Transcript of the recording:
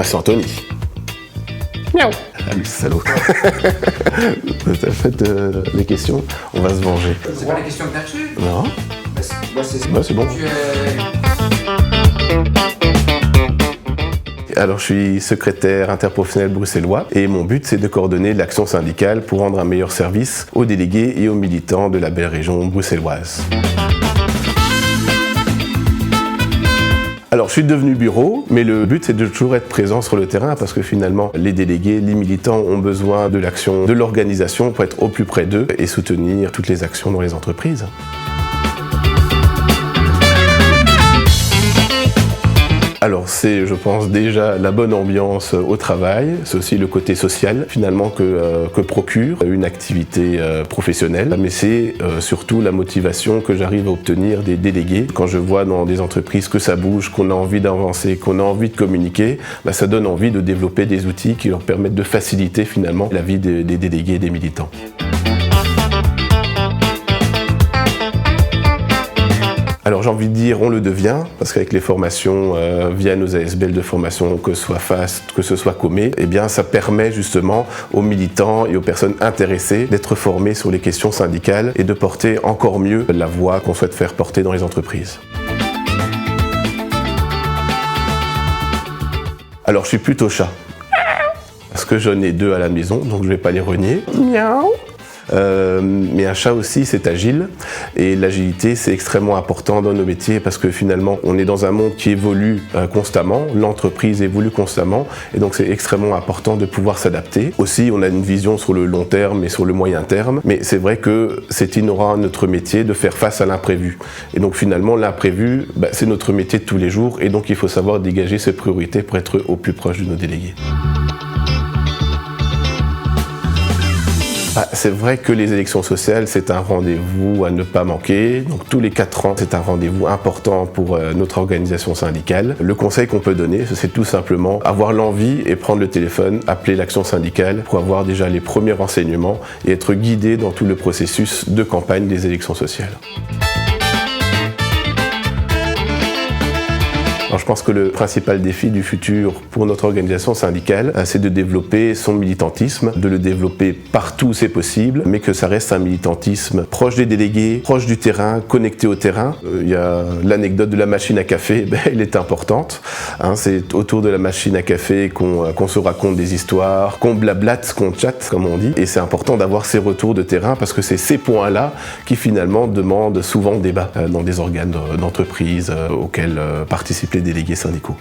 c'est Anthony. Miaou. Ah, le salaud. T'as fait les questions, on va se venger. C'est pas les questions que t'as reçues? Non. C'est bon. Alors, je suis secrétaire interprofessionnel bruxellois et mon but, c'est de coordonner l'action syndicale pour rendre un meilleur service aux délégués et aux militants de la belle région bruxelloise. Alors, je suis devenu bureau, mais le but, c'est de toujours être présent sur le terrain parce que finalement, les délégués, les militants ont besoin de l'action de l'organisation pour être au plus près d'eux et soutenir toutes les actions dans les entreprises. Alors c'est, je pense, déjà la bonne ambiance au travail, c'est aussi le côté social finalement que procure une activité professionnelle, mais c'est surtout la motivation que j'arrive à obtenir des délégués. Quand je vois dans des entreprises que ça bouge, qu'on a envie d'avancer, qu'on a envie de communiquer, ça donne envie de développer des outils qui leur permettent de faciliter finalement la vie des délégués et des militants. Alors j'ai envie de dire, on le devient, parce qu'avec les formations via nos ASBL de formation, que ce soit FAST, que ce soit Comé, eh bien ça permet justement aux militants et aux personnes intéressées d'être formés sur les questions syndicales et de porter encore mieux la voix qu'on souhaite faire porter dans les entreprises. Alors je suis plutôt chat, parce que j'en ai 2 à la maison, donc je ne vais pas les renier. Miaou. Mais un chat aussi, c'est agile, et l'agilité, c'est extrêmement important dans nos métiers parce que finalement, on est dans un monde qui évolue constamment, l'entreprise évolue constamment, et donc c'est extrêmement important de pouvoir s'adapter. Aussi, on a une vision sur le long terme et sur le moyen terme, mais c'est vrai que c'est inhérent à notre métier de faire face à l'imprévu. Et donc finalement, l'imprévu, c'est notre métier de tous les jours, et donc il faut savoir dégager ses priorités pour être au plus proche de nos délégués. C'est vrai que les élections sociales, c'est un rendez-vous à ne pas manquer. Donc tous les 4 ans, c'est un rendez-vous important pour notre organisation syndicale. Le conseil qu'on peut donner, c'est tout simplement avoir l'envie et prendre le téléphone, appeler l'action syndicale pour avoir déjà les premiers renseignements et être guidé dans tout le processus de campagne des élections sociales. Alors je pense que le principal défi du futur pour notre organisation syndicale, c'est de développer son militantisme, de le développer partout où c'est possible, mais que ça reste un militantisme proche des délégués, proche du terrain, connecté au terrain. Il y a l'anecdote de la machine à café, elle est importante. C'est autour de la machine à café qu'on se raconte des histoires, qu'on blablate, qu'on chatte, comme on dit. Et c'est important d'avoir ces retours de terrain parce que c'est ces points-là qui finalement demandent souvent débat dans des organes d'entreprise auxquels participent les délégués syndicaux.